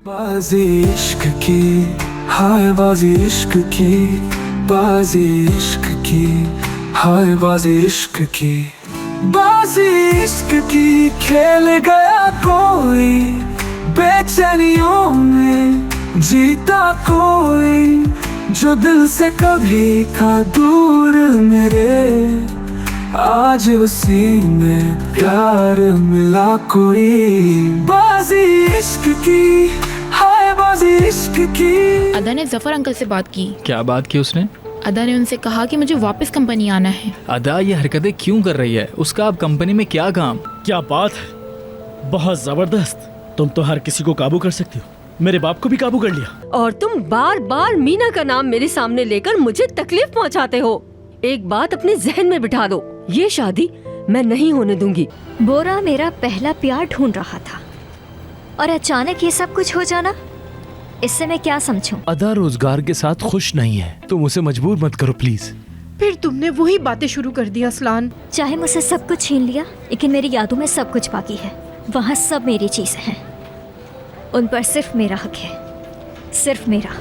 बाजी इश्क की, हाय बाजी इश्क की, बाजी इश्क की, हाय बाजी इश्क की, बाजी इश्क की खेल गया कोई, बेचैनियों में जीता कोई, जो दिल से कभी था दूर मेरे, आज उसी में प्यार मिला कोई, बाजी इश्क की, हाय बाजी इश्क की। अदा ने जफर अंकल से बात की। क्या बात की उसने? अदा ने उनसे कहा कि मुझे वापस कंपनी आना है। अदा ये हरकतें क्यों कर रही है? उसका अब कंपनी में क्या काम? क्या बात है, बहुत जबरदस्त। तुम तो हर किसी को काबू कर सकती हो, मेरे बाप को भी काबू कर लिया। और तुम बार बार मीना का नाम मेरे सामने लेकर मुझे तकलीफ पहुंचाते हो। एक बात अपने जहन में बिठा दो, ये शादी मैं नहीं होने दूंगी। बोरा मेरा पहला प्यार ढूंढ रहा था और अचानक ये सब कुछ हो जाना, इससे मैं क्या समझूं? अदा रोजगार के साथ खुश नहीं है, तुम उसे मजबूर मत करो प्लीज। फिर तुमने वही बातें शुरू कर दी असलान। चाहे मुझसे सब कुछ छीन लिया, लेकिन मेरी यादों में सब कुछ बाकी है। वहाँ सब मेरी चीजें हैं, उन पर सिर्फ मेरा हक है, सिर्फ मेरा।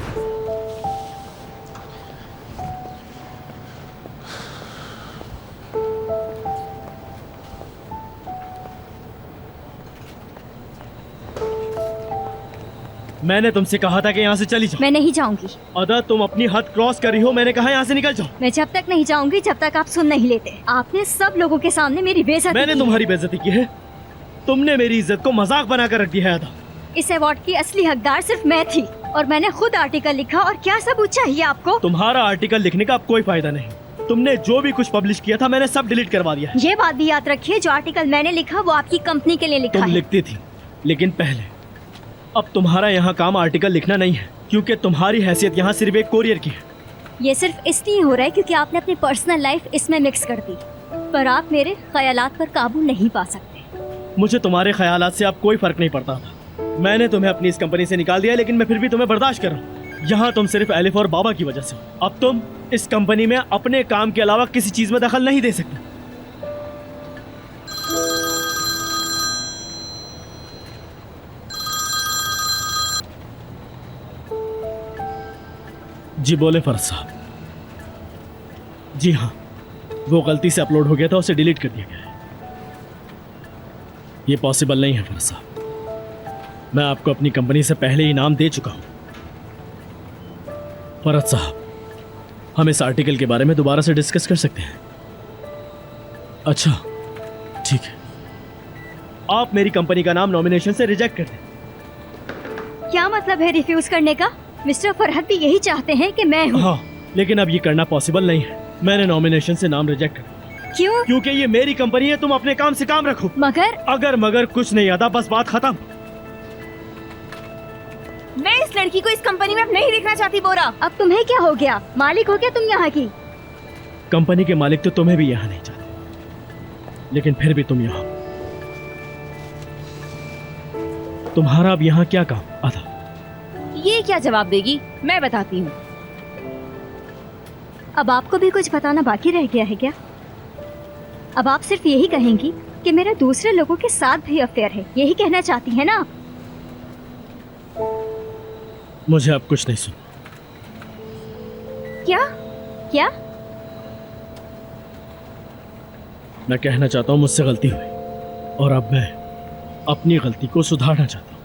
मैंने तुमसे कहा था कि यहाँ से चली जाओ। मैं नहीं जाऊंगी। अदा तुम अपनी हद क्रॉस कर रही हो, मैंने कहा यहाँ से निकल जाओ। मैं जब तक नहीं जाऊंगी जब तक आप सुन नहीं लेते। आपने सब लोगों के सामने मेरी बेइज्जती मैंने की तुम्हारी बेइज्जती की है? तुमने मेरी इज्जत को मजाक बना कर रख दिया है अदा। इस अवार्ड की असली हकदार सिर्फ मैं थी और मैंने खुद आर्टिकल लिखा। और क्या सबूत चाहिए आपको? तुम्हारा आर्टिकल लिखने का अब कोई फायदा नहीं। तुमने जो भी कुछ पब्लिश किया था मैंने सब डिलीट करवा दिया। ये बात भी याद रखिए, जो आर्टिकल मैंने लिखा वो आपकी कंपनी के लिए लिखा तुम है। लिखती थी, लेकिन पहले। अब तुम्हारा यहाँ काम आर्टिकल लिखना नहीं है, क्योंकि तुम्हारी हैसियत यहाँ सिर्फ एक कोरियर की है। ये सिर्फ इसलिए हो रहा है क्योंकि आपने अपनी पर्सनल लाइफ इसमें मिक्स कर दी, पर आप मेरे ख्यालात पर काबू नहीं पा सकते। मुझे तुम्हारे ख्यालात से अब कोई फर्क नहीं पड़ता था। मैंने तुम्हें अपनी इस कंपनी से निकाल दिया, लेकिन मैं फिर भी तुम्हें बर्दाश्त कर रहा हूँ। यहाँ तुम सिर्फ एलिफ और बाबा की वजह से हो। अब तुम इस कंपनी में अपने काम के अलावा किसी चीज में दखल नहीं दे सकते। जी बोले फर्ज साहब। जी हाँ, वो गलती से अपलोड हो गया था, उसे डिलीट कर दिया गया है। ये पॉसिबल नहीं है फर्ज साहब, मैं आपको अपनी कंपनी से पहले ही इनाम दे चुका हूं। फरहत साहब, हम इस आर्टिकल के बारे में दोबारा से डिस्कस कर सकते हैं? अच्छा ठीक है, आप मेरी कंपनी का नाम नॉमिनेशन से रिजेक्ट कर दें। क्या मतलब है रिफ्यूज करने का? मिस्टर फरहत भी यही चाहते हैं कि मैं हूँ। हाँ, लेकिन अब ये करना पॉसिबल नहीं है। मैंने नॉमिनेशन से नाम रिजेक्ट कर दिया। क्यों? क्योंकि ये मेरी कंपनी है, तुम अपने काम से काम रखो। मगर अगर मगर कुछ नहीं आता, बस बात खत्म। मैं इस लड़की को इस कंपनी में अब नहीं देखना चाहती बोरा। अब तुम्हें क्या हो गया? मालिक हो क्या तुम यहाँ की? कंपनी के मालिक तो तुम्हें भी यहाँ नहीं चाहते, लेकिन फिर भी तुम यहाँ हो। तुम्हारा अब यहाँ क्या काम? आधा। ये क्या जवाब देगी? मैं बताती हूँ। अब आपको भी कुछ बताना बाकी रह गया है क्या? अब आप सिर्फ यही कहेंगी कि मेरा दूसरे लोगों के साथ भी अफेयर है, यही कहना चाहती है ना? मुझे अब कुछ नहीं सुन। क्या? क्या? मैं कहना चाहता हूँ मुझसे गलती हुई, और अब मैं अपनी गलती को सुधारना चाहता हूँ।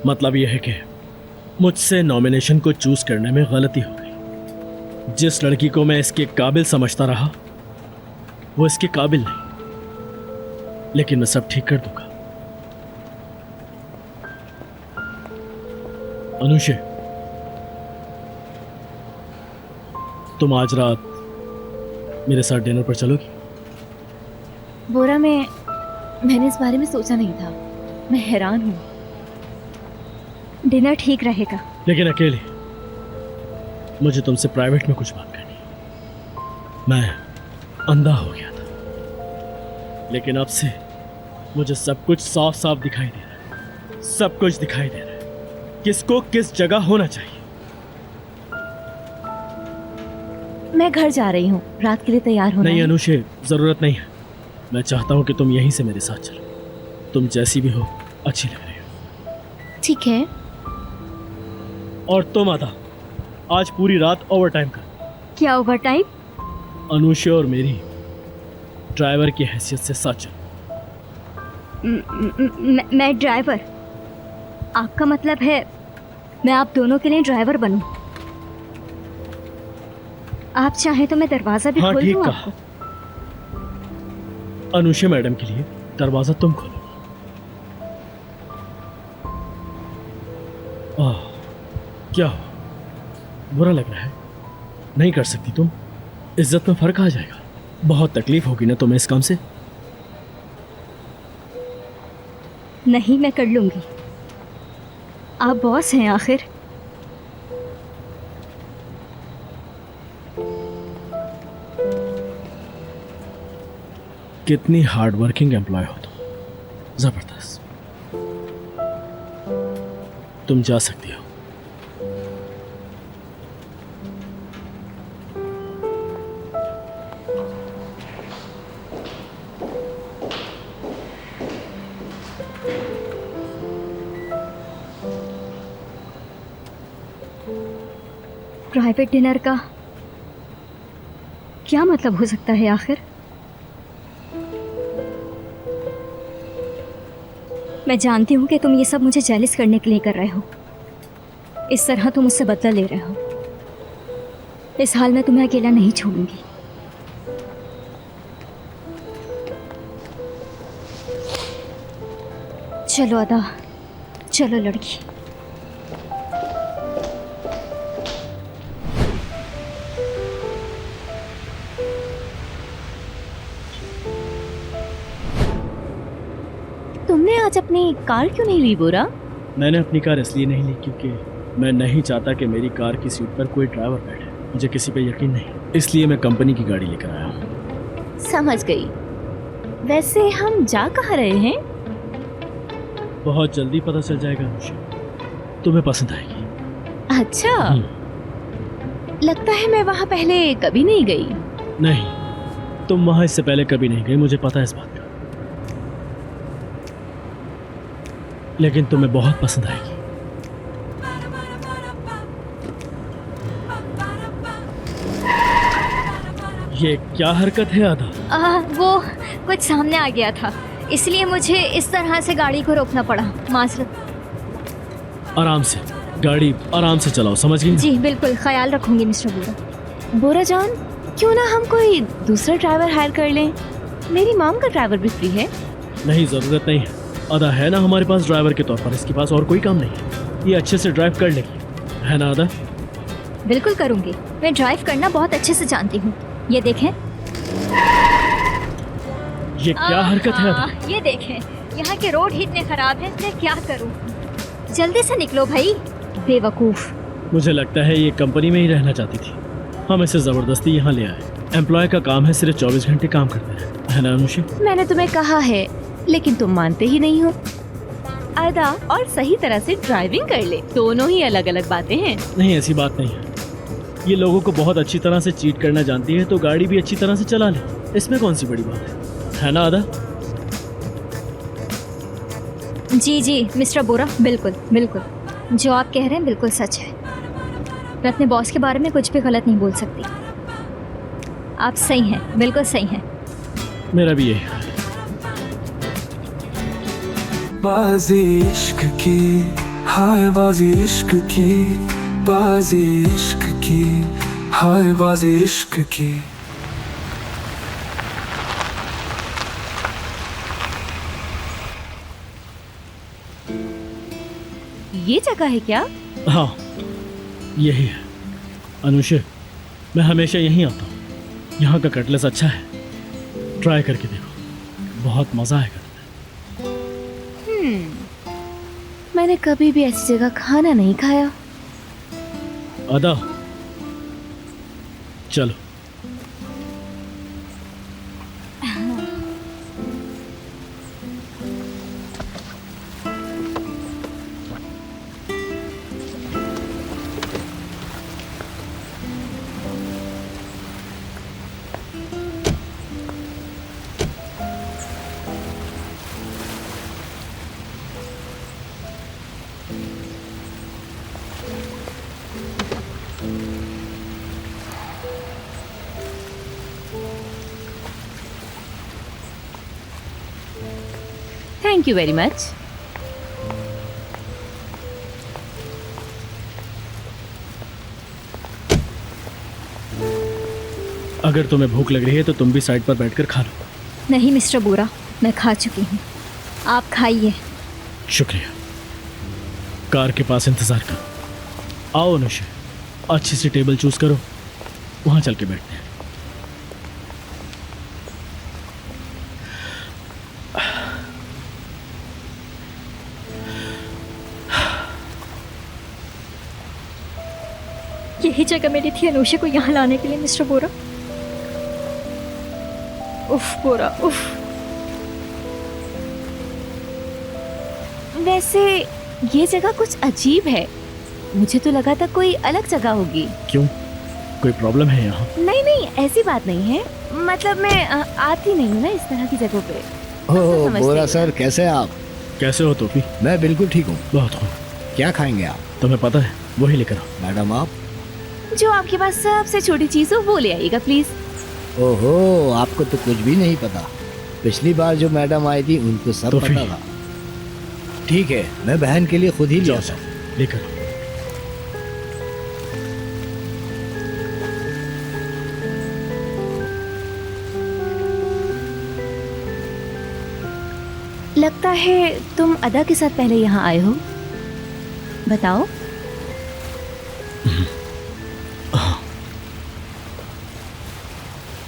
मतलब यह है कि मुझसे नॉमिनेशन को चूज करने में गलती हो गई। जिस लड़की को मैं इसके काबिल समझता रहा, वो इसके काबिल नहीं, लेकिन मैं सब ठीक कर दूंगा। अनुषे, तुम आज रात मेरे साथ डिनर पर चलोगी? बोरा, मैंने इस बारे में सोचा नहीं था। मैं हैरान हूँ। डिनर ठीक रहेगा, लेकिन अकेले। मुझे तुमसे प्राइवेट में कुछ बात करनी है। मैं अंधा हो गया था, लेकिन अब से मुझे सब कुछ साफ साफ दिखाई दे रहा है। सब कुछ दिखाई दे रहा है, किसको किस जगह होना चाहिए। मैं घर जा रही हूँ, रात के लिए तैयार होना नहीं है। अनुषे, जरूरत नहीं है। मैं चाहता हूँ कि तुम यहीं से मेरे साथ चलो। तुम जैसी भी हो, अच्छी लग रही हो। ठीक है। और तुम आदा, आज पूरी रात ओवर टाइम कर। क्या ओवर टाइम? अनुषा और मेरी ड्राइवर की हैसियत से साथ चल। मैं ड्राइवर? आपका मतलब है मैं आप दोनों के लिए ड्राइवर बनूं? आप चाहे तो मैं दरवाजा भी हाँ, खोल ठीक दूं कहा। आपको? अनुषा मैडम के लिए दरवाजा तुम खोलो। क्या हो, बुरा लग रहा है? नहीं कर सकती तुम? इज्जत में फर्क आ जाएगा। बहुत तकलीफ होगी ना तुम्हें इस काम से। नहीं, मैं कर लूंगी। आप बॉस हैं आखिर। कितनी हार्ड वर्किंग एम्प्लॉय हो तुम, जबरदस्त। तुम जा सकती हो। प्राइवेट डिनर का क्या मतलब हो सकता है आखिर? मैं जानती हूँ कि तुम ये सब मुझे जेलिस करने के लिए कर रहे हो। इस तरह तुम मुझसे बदला ले रहे हो। इस हाल में तुम्हें अकेला नहीं छोड़ूंगी। चलो अदा, चलो लड़की। तुमने आज अपनी कार क्यों नहीं ली बोरा? मैंने अपनी कार इसलिए नहीं ली क्योंकि मैं नहीं चाहता कि मेरी कार की सीट पर कोई ड्राइवर बैठे। मुझे किसी पे यकीन नहीं, इसलिए मैं कंपनी की गाड़ी लेकर आया हूँ। समझ गई। वैसे हम जा कहाँ रहे हैं? बहुत जल्दी पता चल जाएगा अनुषा, तुम्हें पसंद आएगी। अच्छा, लगता है मैं वहाँ पहले कभी नहीं गई। नहीं, तुम वहां इससे पहले कभी नहीं गई, मुझे पता है इस बात का। लेकिन तुम्हें बहुत पसंद आएगी। ये क्या हरकत है आदा? वो कुछ सामने आ गया था, इसलिए मुझे इस तरह से गाड़ी को रोकना पड़ा। माजरत। आराम से, गाड़ी आराम से चलाओ, समझ गई ना? जी बिल्कुल, ख्याल रखूंगी मिस्टर बोरा। बोरा जान, क्यों ना हम कोई दूसरा ड्राइवर हायर कर लें? मेरी मॉम का ड्राइवर भी फ्री है। नहीं, जरूरत नहीं है। आदा है ना हमारे पास ड्राइवर के तौर पर, इसके पास और कोई काम नहीं है। ये अच्छे से ड्राइव कर लेगी, है ना आदा? बिल्कुल करूंगी। मैं ड्राइव करना बहुत अच्छे से जानती हूँ। ये देखें। ये क्या हरकत है आदा? ये देखें, यहाँ के रोड ही इतने खराब हैं, मैं क्या करूँ? जल्दी से निकलो भाई, बेवकूफ। मुझे लगता है ये कंपनी में ही रहना चाहती थी। हम इसे जबरदस्ती यहाँ ले आए। एम्प्लॉय का काम है सिर्फ 24 घंटे काम करते हैं, है ना अनुषा? मैंने तुम्हें कहा है, लेकिन तुम मानते ही नहीं हो। आदा और सही तरह से ड्राइविंग कर ले, दोनों ही अलग अलग बातें हैं। नहीं, ऐसी बात नहीं है। ये लोगों को बहुत अच्छी तरह से चीट करना जानती है, तो गाड़ी भी अच्छी तरह से चला ले, इसमें कौन सी बड़ी बात है ना आदा? जी जी मिस्टर बोरा, बिल्कुल बिल्कुल, जो आप कह रहे हैं बिल्कुल सच है। मैं अपने बॉस के बारे में कुछ भी गलत नहीं बोल सकती। आप सही हैं, बिल्कुल सही हैं। मेरा भी यही हाल है। बाजी इश्क की, हाय बाजी इश्क की, बाजी इश्क की, हाय बाजी इश्क की। ये जगह है क्या? हाँ, यही है अनुषा। मैं हमेशा यहीं आता हूँ। यहाँ का कटलेस अच्छा है, ट्राई करके देखो, बहुत मज़ा आएगा तुम्हें। मैंने कभी भी ऐसी जगह खाना नहीं खाया। आदा, चलो। Thank you very much. अगर तुम्हें भूख लग रही है तो तुम भी साइड पर बैठकर खा लो। नहीं मिस्टर बोरा, मैं खा चुकी हूँ, आप खाइए। शुक्रिया। कार के पास इंतजार करो। आओ अनुषा, अच्छी सी टेबल चूज करो, वहां चल के बैठते हैं। यही जगह मिली थी अनुषा को यहाँ लाने के लिए मिस्टर बोरा। उफ बोरा उफ। वैसे ये जगह कुछ अजीब है, मुझे तो लगा था कोई अलग जगह होगी। क्यों, कोई प्रॉब्लम है यहाँ? नहीं नहीं, ऐसी बात नहीं है, मतलब मैं आती नहीं हूँ ना इस तरह की जगहों पे। ओह समझते बोरा हैं। सर, कैसे हैं आप? कैसे हो टोपी? मैं बिल्कुल ठीक हूँ। बहुत खूब। क्या खाएंगे आप? तुम्हें पता है, वही लेकर आओ। मैडम आप? जो आपके पास सबसे छोटी चीज हो वो ले आइएगा प्लीज। ओहो, आपको तो कुछ भी नहीं पता। पिछली बार जो मैडम आई थी उनको सब तो फिर? पता था। ठीक है, मैं बहन के लिए खुद ही ले जाओ आता हूँ। सर, लेकर आओ। लगता है तुम अदा के साथ पहले यहाँ आए हो, बताओ।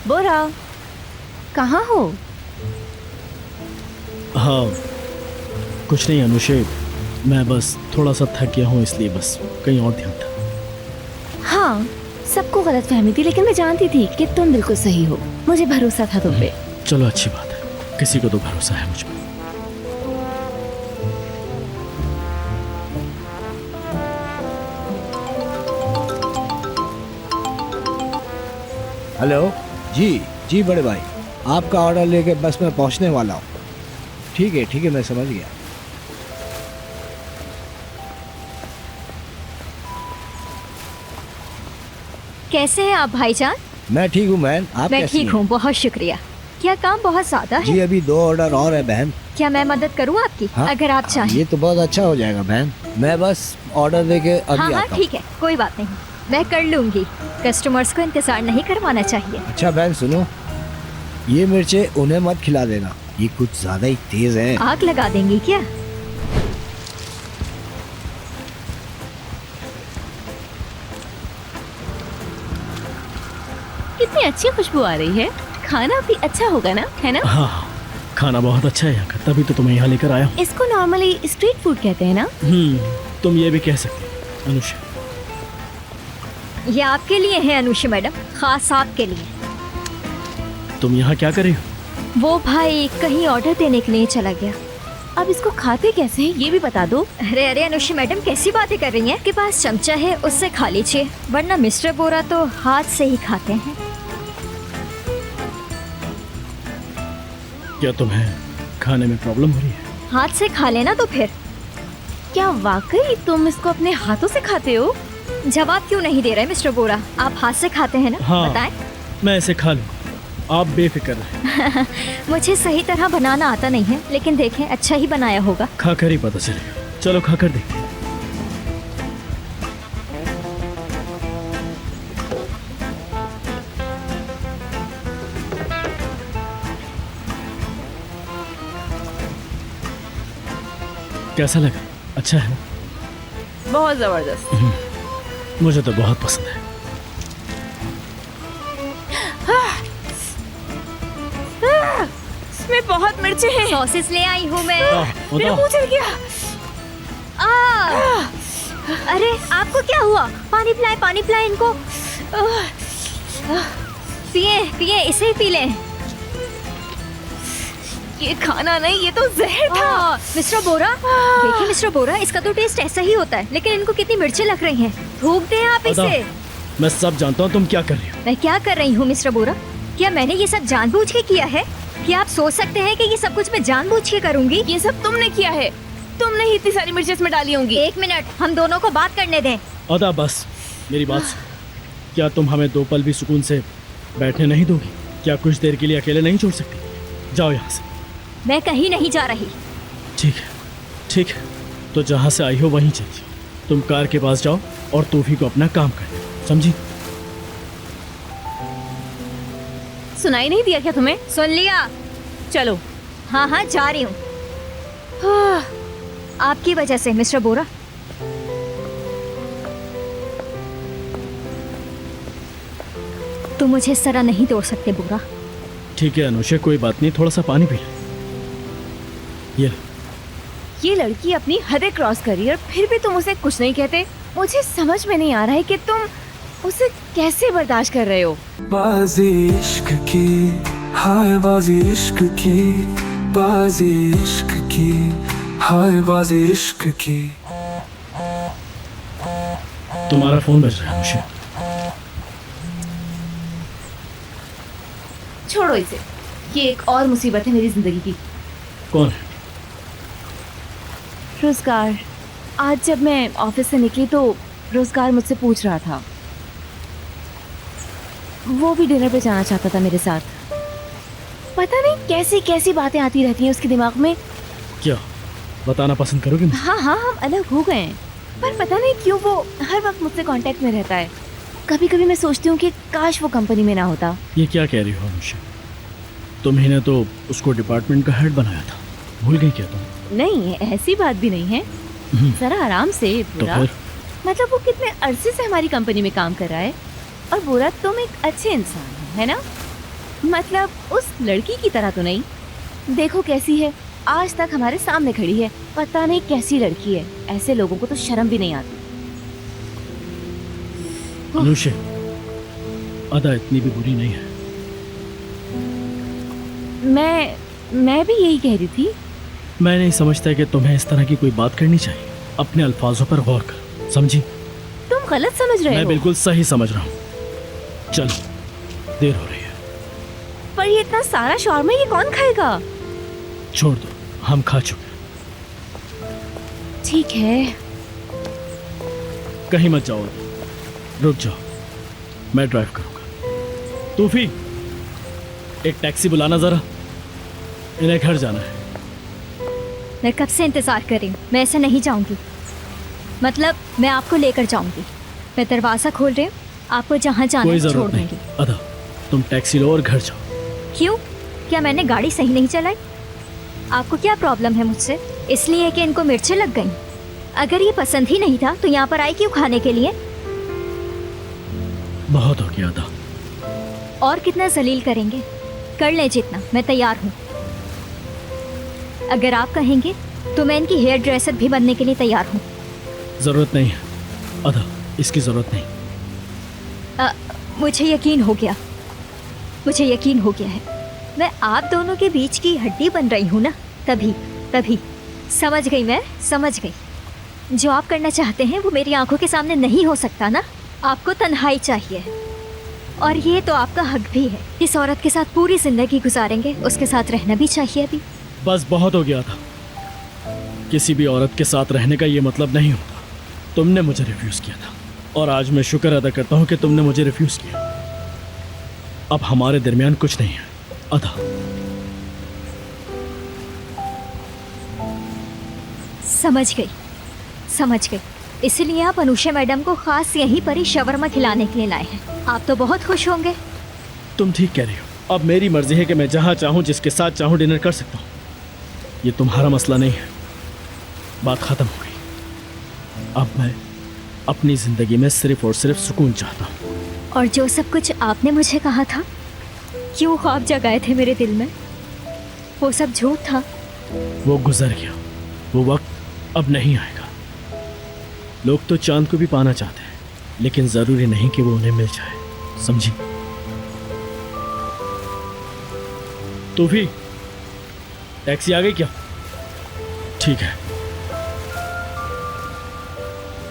बोरा, कहाँ हो? हाँ, कुछ नहीं अनुषे, मैं बस थोड़ा सा थक गया हूँ, इसलिए बस कहीं और ध्यान था। हाँ, सबको गलत फहमी थी, लेकिन मैं जानती थी कि तुम बिल्कुल सही हो। मुझे भरोसा था तुम पे। चलो अच्छी बात है, किसी को तो भरोसा है मुझ पर। हेलो जी, जी बड़े भाई, आपका ऑर्डर लेके बस में पहुँचने वाला हूँ। ठीक है, मैं समझ गया। कैसे हैं आप भाईजान? मैं ठीक हूँ बहन, आप मैं कैसी ठीक हैं? हूँ, बहुत शुक्रिया। क्या काम बहुत ज्यादा है? जी अभी 2 ऑर्डर और है बहन। क्या मैं मदद करूँ आपकी? हाँ, अगर आप चाहें। ये तो बहुत अच्छा हो जाएगा बहन। मैं बस ऑर्डर देके हाँ अभी हाँ आता हूँ। ठीक है, कोई बात नहीं, मैं कर लूंगी। कस्टमर्स को इंतजार नहीं करवाना चाहिए। अच्छा बहन सुनो, ये मिर्चें उन्हें मत खिला देना, ये कुछ ज्यादा ही तेज है। आग लगा देंगी क्या? कितनी अच्छी खुशबू आ रही है, खाना भी अच्छा होगा ना, है ना? हाँ हाँ, खाना बहुत अच्छा है यहाँ का, तभी तो तुम्हें यहाँ लेकर आया हूँ। इसको नॉर्मली स्ट्रीट फूड कहते हैं ना? तुम ये भी कह सकते हो अनुषा। ये आपके लिए है अनुषा मैडम, खास आपके लिए। तुम यहाँ क्या कर रही हो? वो भाई कहीं ऑर्डर देने के लिए चला गया। अब इसको खाते कैसे हैं ये भी बता दो। अरे अरे अनुषा मैडम, कैसी बातें कर रही हैं? आपके पास चमचा है, उससे खा लीजिए, वरना मिस्टर बोरा तो हाथ से ही खाते हैं। क्या तुम्हें खाने में प्रॉब्लम हो रही है? हाथ से खा लेना तो फिर। क्या वाकई तुम इसको अपने हाथों से खाते हो? जवाब क्यों नहीं दे रहे मिस्टर बोरा? आप हाथ से खाते हैं ना? हाँ। बताएं। मैं इसे खा लूँ, आप बेफिक्र रहें। मुझे सही तरह बनाना आता नहीं है, लेकिन देखें अच्छा ही बनाया होगा। खाकर ही पता चलेगा। चलो खाकर देखते हैं। कैसा लगा? अच्छा है ना? बहुत जबरदस्त। मुझे तो बहुत पसंद है। इसमें बहुत मिर्चें हैं। सॉसेस ले आई हूँ मैं। मेरा मुंह जल गया। अरे आपको क्या हुआ? पानी पिलाए इनको। पिए पिए, इसे ही पी लें। ये खाना नहीं, ये तो जहर था। मिस्टर बोरा, देखिए मिस्टर बोरा, इसका तो टेस्ट ऐसा ही होता है, लेकिन इनको कितनी मिर्चें लग रही हैं। थूक दें आप अदा, इसे। मैं सब जानता हूँ तुम क्या कर रही हो। मैं क्या कर रही हूँ मिस्टर बोरा? क्या मैंने ये सब जानबूझ के किया है? क्या आप सोच सकते हैं कि ये सब कुछ मैं जानबूझ के करूंगी? ये सब तुमने किया है। तुमने ही इतनी सारी मिर्चें इसमें डाली होंगी। एक मिनट, हम दोनों को बात करने दें। अदा बस मेरी बात सुन। क्या तुम हमें 2 पल भी सुकून से बैठने नहीं दोगी? क्या कुछ देर के लिए अकेले नहीं छोड़ सकती? जाओ यहाँ से। मैं कहीं नहीं जा रही। ठीक है, तो जहाँ से आई हो वहीं चल जाओ। तुम कार के पास जाओ और तूफी को अपना काम करने दो, समझी? सुनाई नहीं दिया क्या तुम्हें? सुन लिया? चलो। हाँ हाँ जा रही हूँ। आपकी वजह से मिस्टर बोरा। तुम मुझे इस तरह नहीं तोड़ सकते बोरा। ठीक है अनुषा, कोई बात नहीं, थोड़ा सा पानी पी ले। ये लो। ये लड़की अपनी हदें क्रॉस कर रही है और फिर भी तुम उसे कुछ नहीं कहते। मुझे समझ में नहीं आ रहा है कि तुम उसे कैसे बर्दाश्त कर रहे हो। बाजी इश्क की, हाय बाजी इश्क की, बाजी इश्क की, हाय बाजी इश्क की। तुम्हारा फोन बज रहा है अनुषा। छोड़ो इसे, ये एक और मुसीबत है मेरी जिंदगी की। कौन है? रोजगार। आज जब मैं ऑफिस से निकली तो रोजगार मुझसे पूछ रहा था, वो भी डिनर पे जाना चाहता था मेरे साथ। पता नहीं कैसी कैसी बातें आती रहती हैं उसके दिमाग में। क्या बताना पसंद करोगे? हाँ हाँ, हम अलग हो गए हैं, पर पता नहीं क्यों वो हर वक्त मुझसे कांटेक्ट में रहता है। कभी कभी मैं सोचती हूँ कि काश वो कंपनी में ना होता। ये क्या कह रही हो अनुषा? तुम्ही ने तो उसको डिपार्टमेंट का हेड बनाया था, भूल गई क्या तुम? नहीं, ऐसी बात भी नहीं है। जरा आराम से। तो बुरा फिर? मतलब वो कितने अरसे से हमारी कंपनी में काम कर रहा है, और बुरा तुम एक अच्छे इंसान हो, है ना? मतलब उस लड़की की तरह तो नहीं। देखो कैसी है, आज तक हमारे सामने खड़ी है। पता नहीं कैसी लड़की है, ऐसे लोगों को तो शर्म भी नहीं आती। अनुषा, अदा इतनी भी बुरी नहीं है। मैं भी यही कह रही थी। मैं नहीं समझता कि तुम्हें इस तरह की कोई बात करनी चाहिए। अपने अल्फाजों पर गौर कर, समझी? तुम गलत समझ रहे मैं हो। बिल्कुल सही समझ रहा हूँ। चलो, देर हो रही है। पर ये इतना सारा शौरमा ये कौन खाएगा? छोड़ दो, हम खा चुके। ठीक है। कहीं मत जाओ, रुक जाओ, मैं ड्राइव करूंगा। तूफी, एक टैक्सी बुलाना जरा, इन्हें घर जाना है। मैं कब से इंतजार कर रही हूँ। मैं ऐसे नहीं जाऊंगी। मतलब मैं आपको लेकर जाऊंगी। मैं दरवाजा खोल रही हूँ, आपको जहाँ जाना कोई है छोड़ जरूरत नहीं। दूंगी। अदा, तुम टैक्सी लो और घर जाओ। क्यों? क्या मैंने गाड़ी सही नहीं चलाई? आपको क्या प्रॉब्लम है मुझसे? इसलिए कि इनको मिर्चें लग गई? अगर ये पसंद ही नहीं था तो यहाँ पर आई क्यों खाने के लिए? बहुत हो गया अदा। और कितना जलील करेंगे? कर ले जितना, मैं तैयार हूँ। अगर आप कहेंगे तो मैं इनकी हेयर ड्रेसर भी बनने के लिए तैयार हूँ। जरूरत नहीं है अदा, इसकी जरूरत नहीं। मुझे यकीन हो गया, मुझे यकीन हो गया है। मैं आप दोनों के बीच की हड्डी बन रही हूँ ना, तभी समझ गई, मैं समझ गई। जो आप करना चाहते हैं वो मेरी आंखों के सामने नहीं हो सकता ना। आपको तन्हाई चाहिए, और ये तो आपका हक भी है। इस औरत के साथ पूरी जिंदगी गुजारेंगे, उसके साथ रहना भी चाहिए अभी। बस बहुत हो गया था। किसी भी औरत के साथ रहने का ये मतलब नहीं होता। तुमने मुझे रिफ्यूज़ किया था, और आज मैं शुक्र अदा करता हूँ कि तुमने मुझे रिफ्यूज़ किया। अब हमारे दरमियान कुछ नहीं है अदा। समझ गई। इसलिए आप अनुषा मैडम को खास यहीं पर ही शवरमा खिलाने के लिए लाए हैं। आप तो बहुत खुश होंगे। तुम ठीक कह रही हो। अब मेरी मर्जी है कि मैं जहाँ चाहूँ, जिसके साथ चाहूँ डिनर कर सकता हूँ। ये तुम्हारा मसला नहीं है। बात ख़त्म हो गई। अब मैं अपनी ज़िंदगी में सिर्फ और सिर्फ सुकून चाहता हूँ। और जो सब कुछ आपने मुझे कहा था, क्यों ख्वाब जगाए थे मेरे दिल में, वो सब झूठ था। वो गुजर गया। वो वक्त अब नहीं आएगा। लोग तो चांद को भी पाना चाहते हैं, लेकिन ज़रूरी नहीं कि वो उन्हें मिल जाए, समझी? तूफी, टैक्सी आ गई क्या? ठीक है,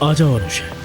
आ जाओ अनुषा।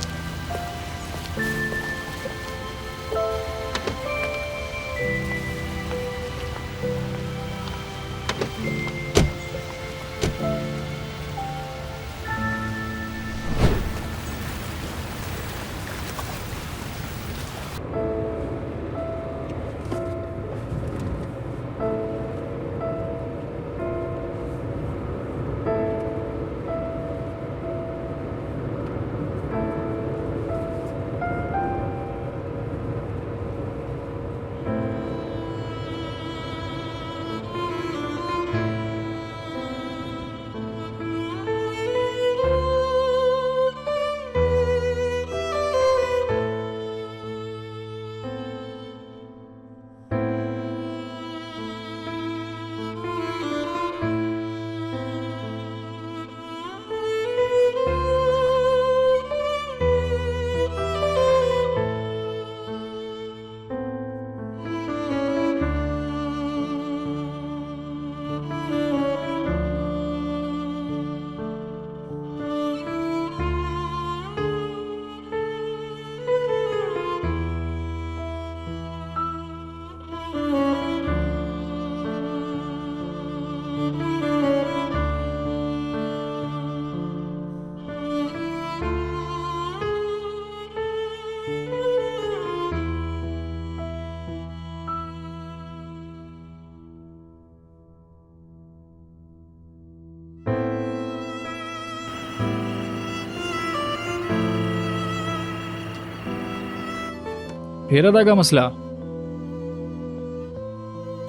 फिर अदा का मसला?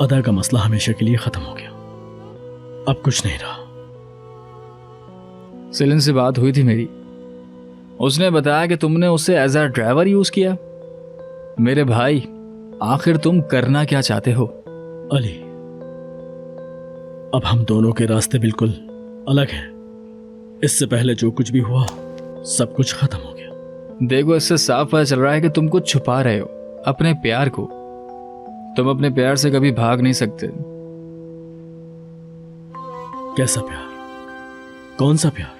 अदा का मसला हमेशा के लिए खत्म हो गया, अब कुछ नहीं रहा। सेलिन से बात हुई थी मेरी, उसने बताया कि तुमने उसे एज अ ड्राइवर यूज किया। मेरे भाई, आखिर तुम करना क्या चाहते हो? अली, अब हम दोनों के रास्ते बिल्कुल अलग हैं। इससे पहले जो कुछ भी हुआ सब कुछ खत्म हो गया। देखो, इससे साफ पता चल रहा है कि तुम कुछ छुपा रहे हो, अपने प्यार को। तुम अपने प्यार से कभी भाग नहीं सकते। कैसा प्यार? कौन सा प्यार?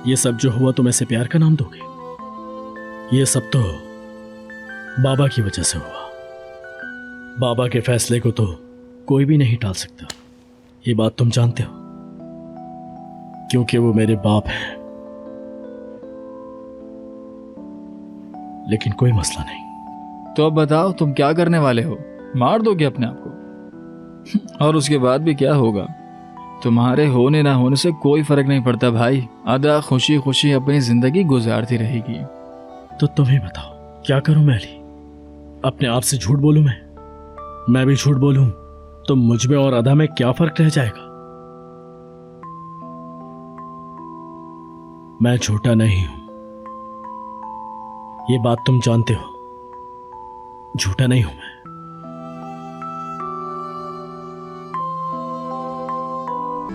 ये सब जो हुआ तुम ऐसे प्यार का नाम दोगे? ये सब तो बाबा की वजह से हुआ। बाबा के फैसले को तो कोई भी नहीं टाल सकता, ये बात तुम जानते हो, क्योंकि वो मेरे बाप हैं। लेकिन कोई मसला नहीं। तो अब बताओ, तुम क्या करने वाले हो? मार दोगे अपने आप को? और उसके बाद भी क्या होगा? तुम्हारे होने ना होने से कोई फर्क नहीं पड़ता भाई। अदा खुशी खुशी अपनी जिंदगी गुजारती रहेगी। तो तुम ही बताओ, क्या करूं मैं अली? अपने आप से झूठ बोलूं मैं भी झूठ बोलूं तो मुझ में और अदा में क्या फर्क रह जाएगा? मैं झूठा नहीं हूं, ये बात तुम जानते हो। झूठा नहीं हूं मैं।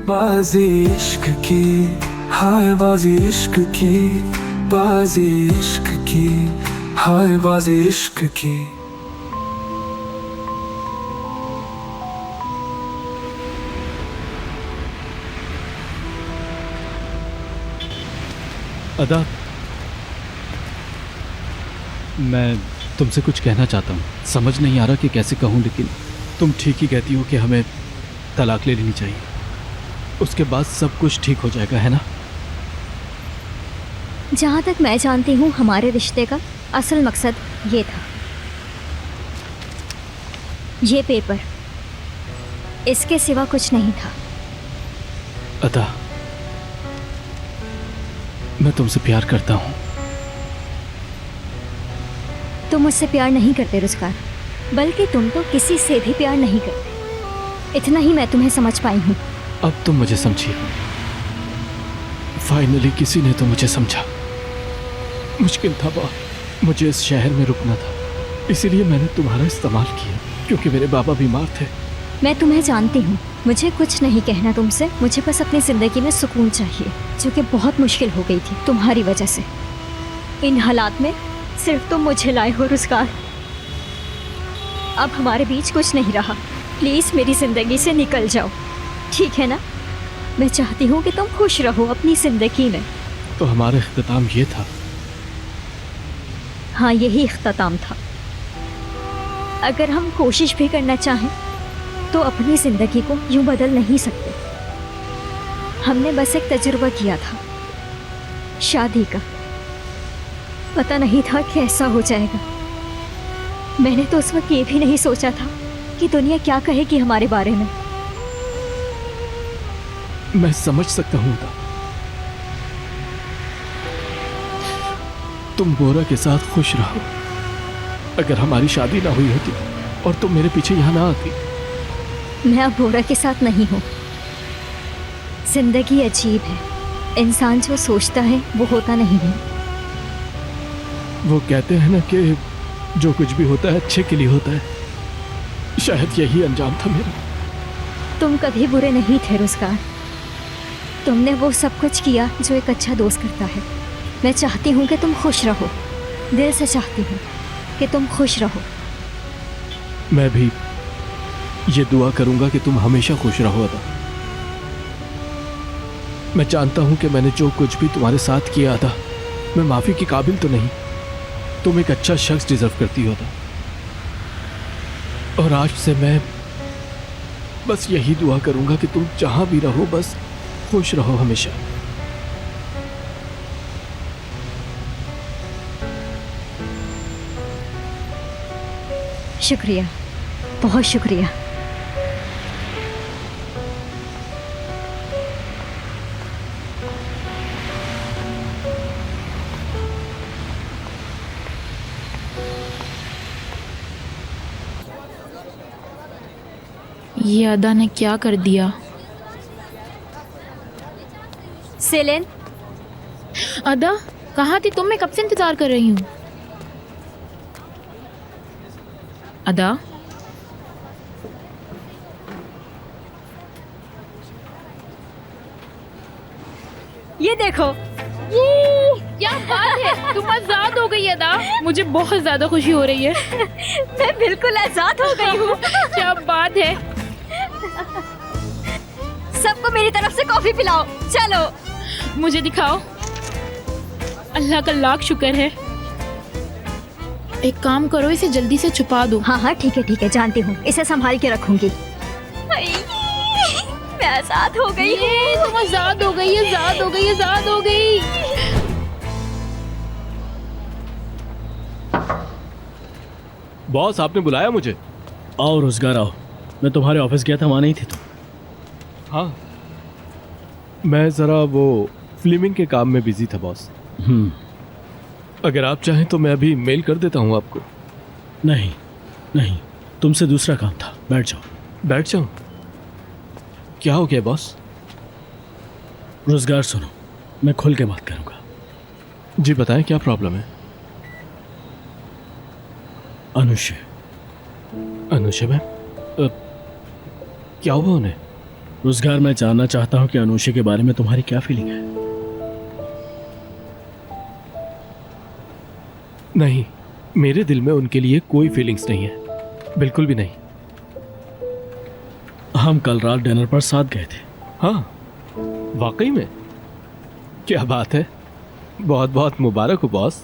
बाजी इश्क की, हाय बाजी इश्क की, बाजी इश्क की, हाय बाजी इश्क की। अदा, मैं तुमसे कुछ कहना चाहता हूँ। समझ नहीं आ रहा कि कैसे कहूँ, लेकिन तुम ठीक ही कहती हो कि हमें तलाक ले लेनी चाहिए। उसके बाद सब कुछ ठीक हो जाएगा, है ना? जहाँ तक मैं जानती हूँ हमारे रिश्ते का असल मकसद ये था। ये पेपर, इसके सिवा कुछ नहीं था। अदा, मैं तुमसे प्यार करता हूँ। तुम मुझसे प्यार नहीं करते रुज़गार, बल्कि तुम तो किसी से भी प्यार नहीं करते। इतना ही मैं तुम्हें समझ पाई हूँ। अब तुम मुझे समझिए। फाइनली किसी ने तो मुझे समझा। मुश्किल था बहुत, मुझे इस शहर में रुकना था, इसीलिए मैंने तुम्हारा इस्तेमाल किया, क्योंकि मेरे बाबा बीमार थे। मैं तुम्हें जानती हूँ, मुझे कुछ नहीं कहना तुमसे। मुझे बस अपनी ज़िंदगी में सुकून चाहिए, जो कि बहुत मुश्किल हो गई थी तुम्हारी वजह से। इन हालात में सिर्फ तुम मुझे लाए हो रुज़गार। अब हमारे बीच कुछ नहीं रहा। प्लीज़ मेरी ज़िंदगी से निकल जाओ, ठीक है ना? मैं चाहती हूँ कि तुम खुश रहो अपनी ज़िंदगी में। तो हमारा इख्तिताम ये था? हाँ, यही इख्तिताम था। अगर हम कोशिश भी करना चाहें तो अपनी ज़िंदगी को यूं बदल नहीं सकते। हमने बस एक तजुर्बा किया था शादी का। पता नहीं था कैसा हो जाएगा। मैंने तो उस वक्त ये भी नहीं सोचा था कि दुनिया क्या कहेगी हमारे बारे में। मैं समझ सकता हूँ अदा। तुम बोरा के साथ खुश रहो। अगर हमारी शादी ना हुई होती और तुम मेरे पीछे यहाँ ना आती। मैं अब बोरा के साथ नहीं हूँ। जिंदगी अजीब है, इंसान जो सोचता है वो होता नहीं है। वो कहते हैं ना कि जो कुछ भी होता है अच्छे के लिए होता है। शायद यही अंजाम था मेरा। तुम कभी बुरे नहीं थे रुज़गार। तुमने वो सब कुछ किया जो एक अच्छा दोस्त करता है। मैं चाहती हूँ कि तुम खुश रहो, दिल से चाहती हूँ कि तुम खुश रहो। मैं भी ये दुआ करूंगा कि तुम हमेशा खुश रहो अदा। मैं जानता हूं कि मैंने जो कुछ भी तुम्हारे साथ किया था, मैं माफी के काबिल तो नहीं। तुम एक अच्छा शख्स डिजर्व करती हो अदा। और आज से मैं बस यही दुआ करूंगा कि तुम जहां भी रहो बस खुश रहो हमेशा। शुक्रिया, बहुत शुक्रिया। ये अदा ने क्या कर दिया? सेलेन, अदा कहाँ थी तुम? मैं कब से इंतजार कर रही हूँ। अदा ये देखो। क्या बात है, तुम आजाद हो गई अदा। मुझे बहुत ज्यादा खुशी हो रही है। मैं बिल्कुल आजाद हो गई हूँ। क्या बात है। सबको मेरी तरफ से कॉफी पिलाओ। चलो। मुझे दिखाओ। अल्लाह का लाख शुक्र है। एक काम करो, इसे जल्दी से छुपा दो। हाँ हाँ ठीक है जानती हूँ, इसे संभाल के रखूंगी। मैं आजाद हो गई हूँ। तुम आजाद हो गई, आजाद हो गई, आजाद हो गई। बॉस, आपने बुलाया मुझे? आओ रोजगार आओ। मैं तुम्हारे ऑफिस गया था, वहाँ नहीं थे तुम? हाँ, मैं ज़रा वो फिल्मिंग के काम में बिजी था बॉस। अगर आप चाहें तो मैं अभी मेल कर देता हूँ आपको। नहीं, तुमसे दूसरा काम था। बैठ जाओ। बैठ जाऊँ? क्या हो गया बॉस? रोजगार सुनो, मैं खुल के बात करूँगा। जी बताएं, क्या प्रॉब्लम है? अनुषे मैम, क्या हुआ उन्हें? रोजगार, मैं जानना चाहता हूँ कि अनुषे के बारे में तुम्हारी क्या फीलिंग है? नहीं, मेरे दिल में उनके लिए कोई फीलिंग्स नहीं है, बिल्कुल भी नहीं। हम कल रात डिनर पर साथ गए थे। हाँ, वाकई में? क्या बात है, बहुत बहुत मुबारक हो बॉस।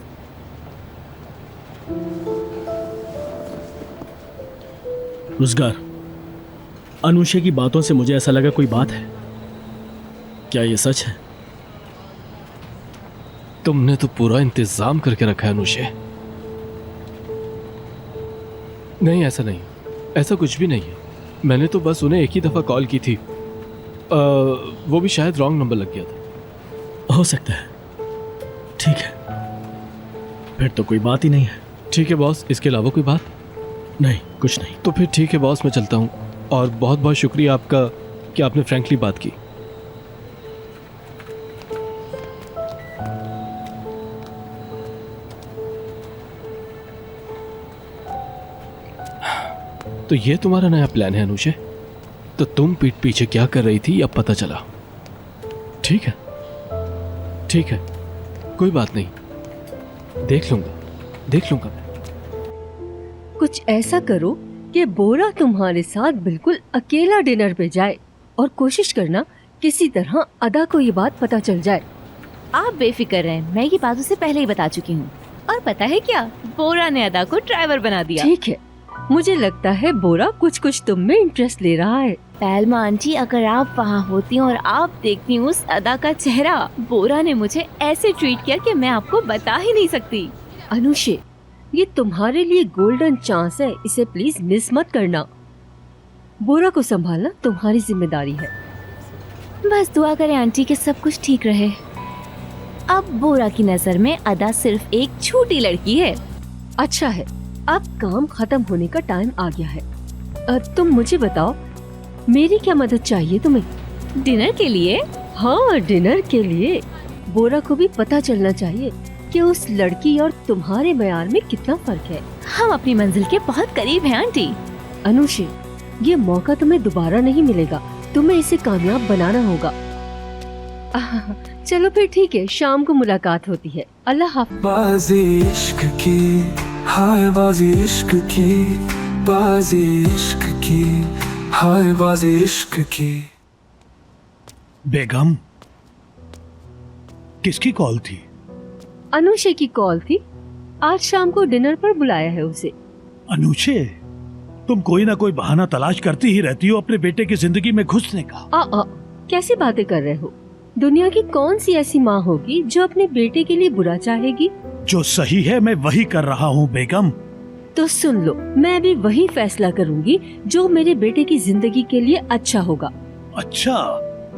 रोजगार, अनुषे की बातों से मुझे ऐसा लगा कोई बात है। क्या ये सच है? तुमने तो पूरा इंतजाम करके रखा है अनुषे। नहीं, ऐसा नहीं, ऐसा कुछ भी नहीं है। मैंने तो बस उन्हें एक ही दफा कॉल की थी, वो भी शायद रॉन्ग नंबर लग गया था। हो सकता है। ठीक है, फिर तो कोई बात ही नहीं है। ठीक है बॉस, इसके अलावा कोई बात? नहीं, कुछ नहीं। तो फिर ठीक है बॉस, मैं चलता हूँ। और बहुत बहुत शुक्रिया आपका कि आपने फ्रैंकली बात की। तो ये तुम्हारा नया प्लान है अनुषे? तो तुम पीठ पीछे क्या कर रही थी अब पता चला। ठीक है, ठीक है, कोई बात नहीं, देख लूंगा मैं। कुछ ऐसा करो कि बोरा तुम्हारे साथ बिल्कुल अकेला डिनर पे जाए और कोशिश करना किसी तरह अदा को ये बात पता चल जाए। आप बेफिक्र रहें, मैं ये बात उसे पहले ही बता चुकी हूँ। और पता है क्या, बोरा ने अदा को ड्राइवर बना दिया। ठीक है, मुझे लगता है बोरा कुछ तुम में इंटरेस्ट ले रहा है। पैलमा आंटी, अगर आप वहाँ होती और आप देखती उस अदा का चेहरा, बोरा ने मुझे ऐसे ट्रीट किया कि मैं आपको बता ही नहीं सकती। अनुषे, ये तुम्हारे लिए गोल्डन चांस है, इसे प्लीज मिस मत करना। बोरा को संभालना तुम्हारी जिम्मेदारी है। बस दुआ करें आंटी कि सब कुछ ठीक रहे। अब बोरा की नजर में अदा सिर्फ एक छोटी लड़की है। अच्छा है, अब काम खत्म होने का टाइम आ गया है। तुम मुझे बताओ, मेरी क्या मदद चाहिए तुम्हें? डिनर के लिए? हाँ, डिनर के लिए। बोरा को भी पता चलना चाहिए कि उस लड़की और तुम्हारे मयार में कितना फर्क है। हम अपनी मंजिल के बहुत करीब हैं आंटी। अनुषे, ये मौका तुम्हें दोबारा नहीं मिलेगा, तुम्हें इसे कामयाब बनाना होगा। चलो फिर ठीक है, शाम को मुलाकात होती है। अल्लाह हाफ़िज़। बाजी इश्क की, हाय बाजी इश्क की, बाजी इश्क की, हाय बाजी इश्क की। बेगम, किसकी कॉल थी? अनुषे की कॉल थी। आज शाम को डिनर पर बुलाया है उसे। अनुषे, तुम कोई ना कोई बहाना तलाश करती ही रहती हो अपने बेटे की जिंदगी में घुसने का। कैसी बातें कर रहे हो? दुनिया की कौन सी ऐसी माँ होगी जो अपने बेटे के लिए बुरा चाहेगी? जो सही है मैं वही कर रहा हूँ बेगम। तो सुन लो, मैं भी वही फैसला करूँगी जो मेरे बेटे की जिंदगी के लिए अच्छा होगा। अच्छा,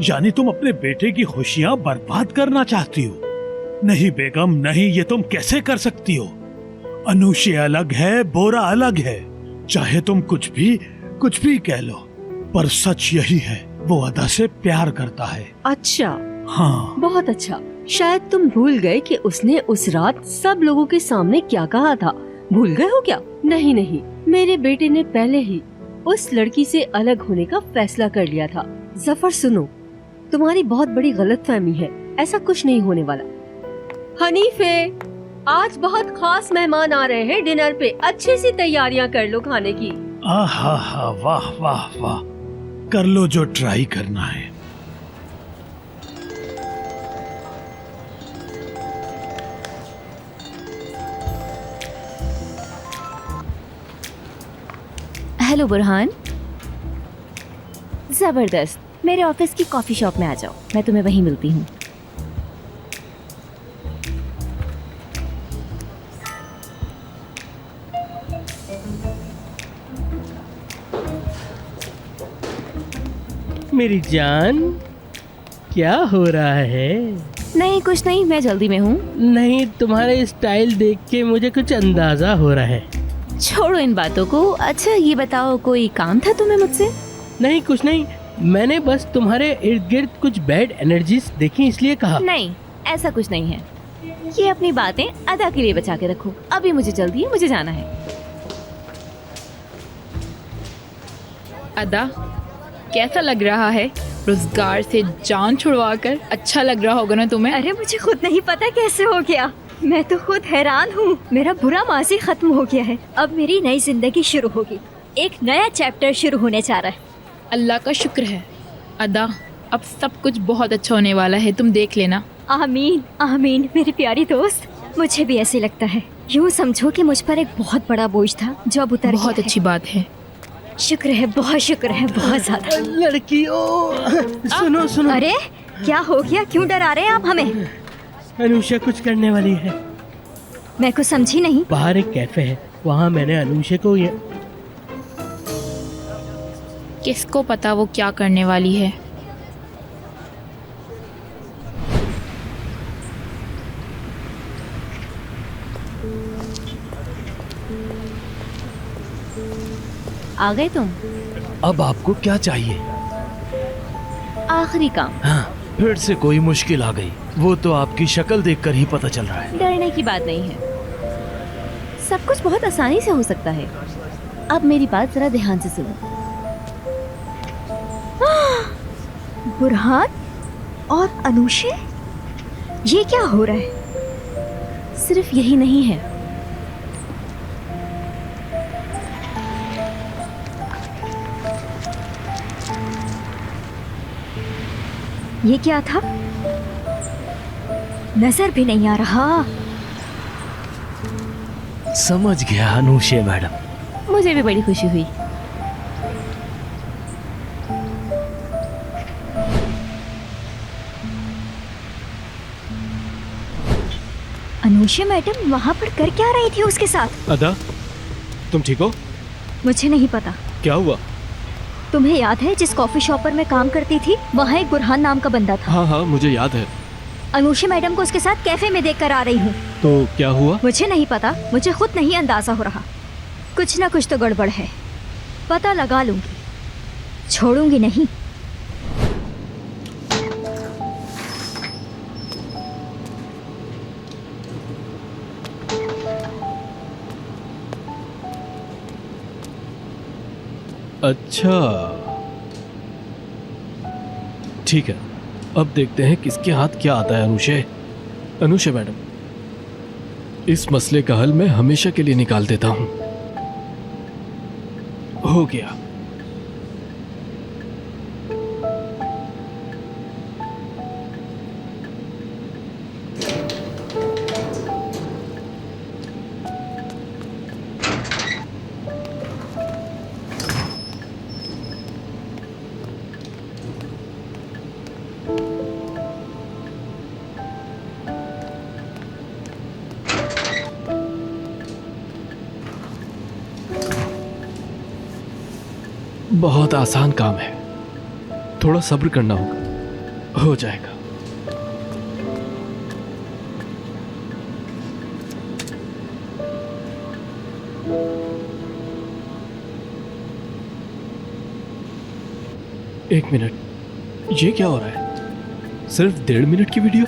यानी तुम अपने बेटे की खुशियाँ बर्बाद करना चाहती हो? नहीं बेगम नहीं, ये तुम कैसे कर सकती हो? अनुषे अलग है, बोरा अलग है। चाहे तुम कुछ भी कह लो, पर सच यही है, वो अदा से प्यार करता है। अच्छा, हाँ। बहुत अच्छा। शायद तुम भूल गए कि उसने उस रात सब लोगों के सामने क्या कहा था। भूल गए हो क्या? नहीं नहीं, मेरे बेटे ने पहले ही उस लड़की से अलग होने का फैसला कर लिया था। जफर सुनो, तुम्हारी बहुत बड़ी गलतफहमी है, ऐसा कुछ नहीं होने वाला। हनीफे, आज बहुत खास मेहमान आ रहे हैं डिनर पे, अच्छी सी तैयारियां कर लो खाने की। आहा हा, वाह वाह वाह, कर लो जो ट्राई करना है। हेलो बुरहान, जबरदस्त। मेरे ऑफिस की कॉफी शॉप में आ जाओ, मैं तुम्हें वहीं मिलती हूँ। मेरी जान, क्या हो रहा है? नहीं कुछ नहीं, मैं जल्दी में हूँ। नहीं, तुम्हारे स्टाइल देख के मुझे कुछ अंदाजा हो रहा है। छोड़ो इन बातों को। अच्छा ये बताओ, कोई काम था तुम्हें मुझसे? नहीं कुछ नहीं, मैंने बस तुम्हारे इर्द गिर्द कुछ बैड एनर्जीज देखी इसलिए कहा। नहीं, ऐसा कुछ नहीं है। ये अपनी बातें अदा के लिए बचा के रखो, अभी मुझे जल्दी है, मुझे जाना है। अदा, कैसा लग रहा है रोजगार से जान छुड़वाकर? अच्छा लग रहा होगा ना तुम्हें? अरे मुझे खुद नहीं पता कैसे हो गया, मैं तो खुद हैरान हूँ। मेरा बुरा माजी खत्म हो गया है, अब मेरी नई जिंदगी शुरू होगी, एक नया चैप्टर शुरू होने जा रहा है। अल्लाह का शुक्र है अदा, अब सब कुछ बहुत अच्छा होने वाला है, तुम देख लेना। आमीन आमीन मेरी प्यारी दोस्त, मुझे भी ऐसे लगता है। यूँ समझो कि मुझ पर एक बहुत बड़ा बोझ था जो अब उतर बहुत गया अच्छी बात है। शुक्र है, बहुत शुक्र है, बहुत ज्यादा। लड़कियों सुनो सुनो। अरे क्या हो गया, क्यों डरा रहे हैं आप हमें? अनुषा कुछ करने वाली है। मैं कुछ समझी नहीं। बाहर एक कैफे है, वहाँ मैंने अनुषा को ये किसको पता वो क्या करने वाली है। आ गए तुम? अब आपको क्या चाहिए? आखिरी काम। हाँ, फिर से कोई मुश्किल आ गई? वो तो आपकी शक्ल देखकर ही पता चल रहा है। डरने की बात नहीं है, सब कुछ बहुत आसानी से हो सकता है। अब मेरी बात जरा ध्यान से सुनो। बुरहान और अनुषे, ये क्या हो रहा है? सिर्फ यही नहीं है, ये क्या था? नजर भी नहीं आ रहा। समझ गया अनुषा मैडम। मुझे भी बड़ी खुशी हुई। अनुषा मैडम वहाँ पर कर क्या रही थी उसके साथ? अदा, तुम ठीक हो? मुझे नहीं पता। क्या हुआ? तुम्हें याद है जिस कॉफी शॉप पर मैं काम करती थी, वहाँ एक बुरहान नाम का बंदा था। हाँ हाँ मुझे याद है। अनुषा मैडम को उसके साथ कैफे में देखकर आ रही हूँ। तो क्या हुआ? मुझे नहीं पता, मुझे खुद नहीं अंदाजा हो रहा। कुछ ना कुछ तो गड़बड़ है, पता लगा लूंगी, छोड़ूंगी नहीं। अच्छा ठीक है, अब देखते हैं किसके हाथ क्या आता है। अनुषा मैडम, इस मसले का हल मैं हमेशा के लिए निकाल देता हूं। हो गया। बहुत आसान काम है, थोड़ा सब्र करना होगा, हो जाएगा। एक मिनट, ये क्या हो रहा है? सिर्फ 1.5 मिनट की वीडियो?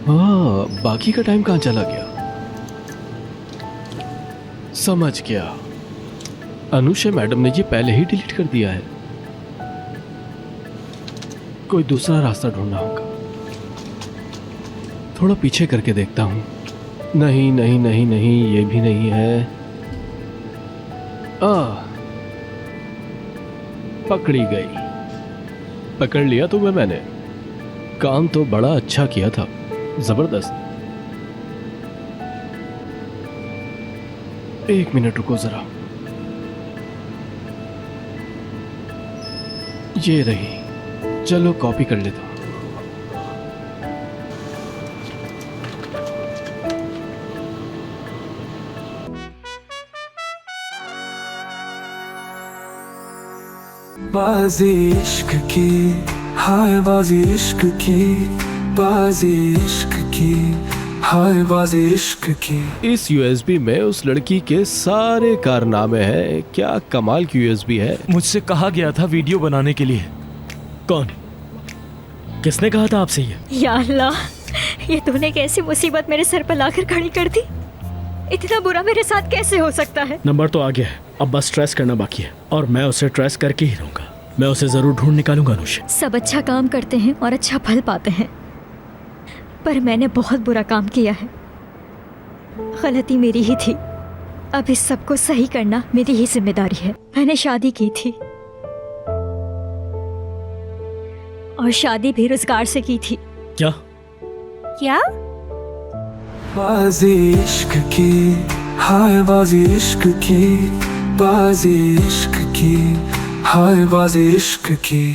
हाँ, बाकी का टाइम कहाँ चला गया? समझ गया, अनुषा मैडम ने ये पहले ही डिलीट कर दिया है। कोई दूसरा रास्ता ढूंढना होगा। थोड़ा पीछे करके देखता हूं। नहीं नहीं नहीं नहीं, ये भी नहीं है। पकड़ी गई। पकड़ लिया तुम्हें मैंने। काम तो बड़ा अच्छा किया था, जबरदस्त। 1 मिनट रुको जरा। ये रही, चलो कॉपी कर लेता हूं। बाजी इश्क की, हाय बाजी इश्क की, बाजी इश्क की, हाय बाजी इश्क की। इस यूएसबी में उस लड़की के सारे कारनामे हैं। क्या कमाल की यूएसबी है। मुझसे कहा गया था वीडियो बनाने के लिए। कौन? किसने कहा था आपसे ये? या अल्लाह, ये तूने कैसी मुसीबत मेरे सर पर लाकर खड़ी कर दी। इतना बुरा मेरे साथ कैसे हो सकता है? नंबर तो आ गया है, अब बस ट्रेस करना बाकी है, और मैं उसे ट्रेस करके ही रहूंगा। मैं उसे जरूर ढूंढ निकालूंगा अनुषा। सब अच्छा काम करते हैं और अच्छा फल पाते हैं, पर मैंने बहुत बुरा काम किया है। गलती मेरी ही थी। अब इस सब को सही करना मेरी ही जिम्मेदारी है। मैंने शादी की थी, और शादी भी रोजगार से की थी। क्या? क्या? बाजी इश्क की, हाय बाजी इश्क की, बाजी इश्क की, हाय बाजी इश्क की।